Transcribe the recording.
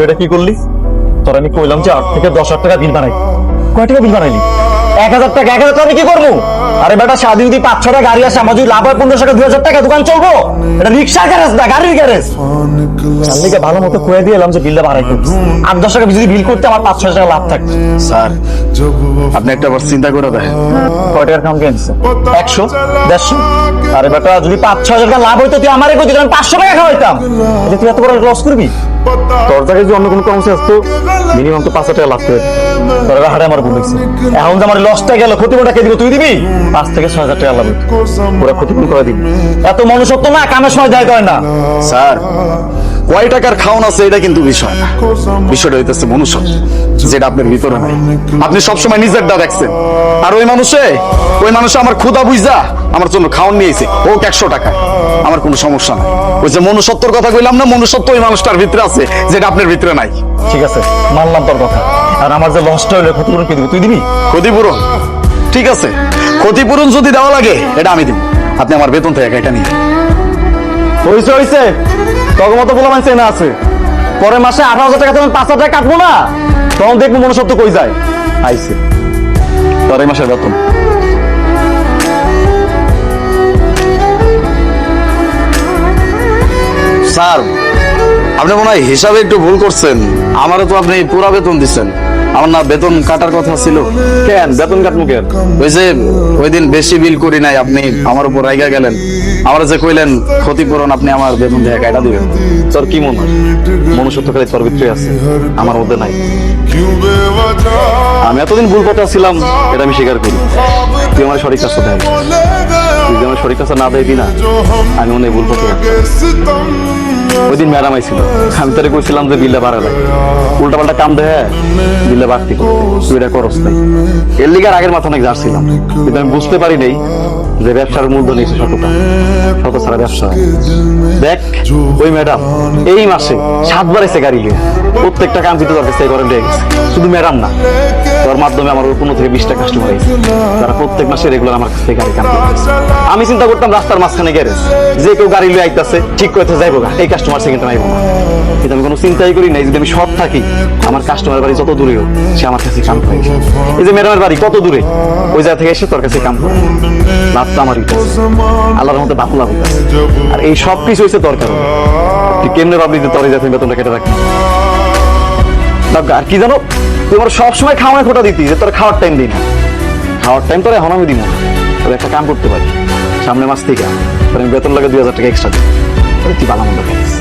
তুই এটা কি করলি? তোর আমি কইলাম যে 8 থেকে 10,000 টাকা বিল বানাই, কয় টাকা বিল বানাইলি? 1,000 টাকা। 1,000 টাকা আমি কি করবো? আরে বেটা, সাদি যদি 5-6টা গাড়ি আসে, আমার যদি লাভ হয় 1500 টাকা 2,000 টাকা দোকান চলবো? এটা রিক্সা গ্যারেজ না, গাড়ির গ্যারেজ। চালনিকে ভালো মতো কয়ে দিয়ে এলাম যে বিলটা বাড়াই করতে, 8-10 টাকা যদি বিল করতে আমার 500 টাকা লাভ থাকবে। স্যার আপনি একটা বার চিন্তা করে দেখেন, কয় টাকার কাম কিনছে? 100, 150? আরে বেটা, যদি 5-6 হাজার টাকা লাভ হইতো তুই আমারে কইতি, আমি 500 টাকা খাওয়াইতাম। এটা তুই এত বড় লস করবি? তোর জায়গায় যদি অন্য কোনো কর্মচারী আসতো, মিনিমাম তো 5,000 টাকা লাভ করে তোর হারে আমার ভুল হয়েছে। এখন যে আমার লসটা গেল, ক্ষতিপূরণটা কে দিব? তুই দিবি? 5 থেকে 6,000 টাকা লাভ হইতো, পুরো ক্ষতিপূরণ করে দিবি। এত মনুষ্যত্ব না, কামের সময় দেয় করে না। স্যার কয় টাকার খাওয়ান আছে এটা কিন্তু বিষয় না, বিষয়টা হইতেছে মনুষ্যত্ব, যেটা আপনার ভিতরে নাই। আপনি সবসময় নিজেরটা দেখছেন, আর ওই মানুষে আমার ক্ষুধা বুঝা আমার জন্য খাওয়ান নিয়েছে, ও 100 টাকা, আমার কোনো সমস্যা নাই। ওই যে মনুষ্যত্বর কথা কইলাম না, মনুষ্যত্ব ওই মানুষটার ভিতরে আছে, যেটা আপনার ভিতরে নাই। ঠিক আছে, মানলাম তোর কথা। আর আমার যে লসটা হইলো, ক্ষতিপূরণ কে দিব? তুই দিবি? ক্ষতিপূরণ ঠিক আছে, ক্ষতিপূরণ যদি দেওয়া লাগে এটা আমি দিব, আপনি আমার বেতন থেকে এটা নিয়ে। হইছে তোর মতো বলা মানছে না আছে, পরের মাসে 18,000 টাকা তখন 5,000 টাকা কাটবো না, তখন দেখবো মনুষ্যত্ব কই যায়। আইছে তোর এই মাসের বেতন। স্যার আপনি মনে হয় হিসাবে একটু ভুল করছেন, আমারও তো আপনি পুরা বেতন দিচ্ছেন, আমার না বেতন কাটার কথা ছিল। কেন বেতন কাটবো কেন? ওই যে ওই দিন বেশি বিল করি নাই, আপনি আমার উপর রাইগা গেলেন, আমার যে কইলেন ক্ষতিপূরণ আপনি আমার বেতন থেকে কাটা দিবেন। তোর কি মনে হয় মনুষ্যত্ব খালি তোর ভিতরে আছে, আমার মধ্যে নাই? আমি এতদিন ভুল পথে ছিলাম, এটা আমি স্বীকার করি। তুই আমার সঠিক কাজটা দেয়, তুই যদি আমার সঠিক কাজটা না দেয় না, আমি মনে হয় ভুল পথে আছি। ওই দিন ম্যাডাম আইছিল, আমি তোরে কইছিলাম যে বিলটা বাড়ালে, উল্টা পাল্টা কাম দেয় বিলটা বাড়তি করতে, তুই এটা করস নাই। এর লিগে আগের মাথা অনেক যাচ্ছিলাম, কিন্তু আমি বুঝতে পারি নাই যে ব্যবসার মূলধন হচ্ছে শতটা, শত ছাড়া ব্যবসা। দেখ ওই ম্যাডাম এই মাসে 7 বার এসে গাড়ি নিয়ে, প্রত্যেকটা কাম কিন্তু তোর কাছে করে দিয়ে গেছে। শুধু ম্যাডাম না, তোর মাধ্যমে আমার 15 থেকে 20টা কাস্টমার আইছে, তারা প্রত্যেক মাসে রেগুলার আমার কাছ থেকে গাড়ি কাম করতেছে। আমি চিন্তা করতাম রাস্তার মাঝখানে গ্যারেজ, যে কেউ গাড়ি লিয়ে আইতাছে ঠিক করতে যাইবো গা, এই কাস্টমার সেকেন্ড আইবো না। কিন্তু আমি কোনো চিন্তাই করি নাই, যদি আমি সৎ থাকি, আমার কাস্টমার বাড়ি যত দূরে হোক সে আমার কাছে কাম করে। এই যে ম্যাডামের বাড়ি কত দূরে, ওই জায়গা থেকে এসে তোর কাছে কাম করে, লাভটা আমার আল্লাহর মধ্যে বাপু লাভ হইতাছে। আর এই সব কিছু হয়েছে তোর কারণে। তুই কেমনে ভাবলি যে তোর যাতে বেতনটা কেটে রাখি? আর কি জানো, তুই আমার সবসময় খাওয়ানোর খোটা দিতি যে তোর খাওয়ার টাইম দিই না। খাওয়ার টাইম তোর এখন আমি দিব না। তোর একটা কাম করতে পারি, সামনের মাস থেকে তোর আমি বেতন লাগে 2,000 টাকা এক্সট্রা দিই, তুই ভালো মন্দ খাইছিস।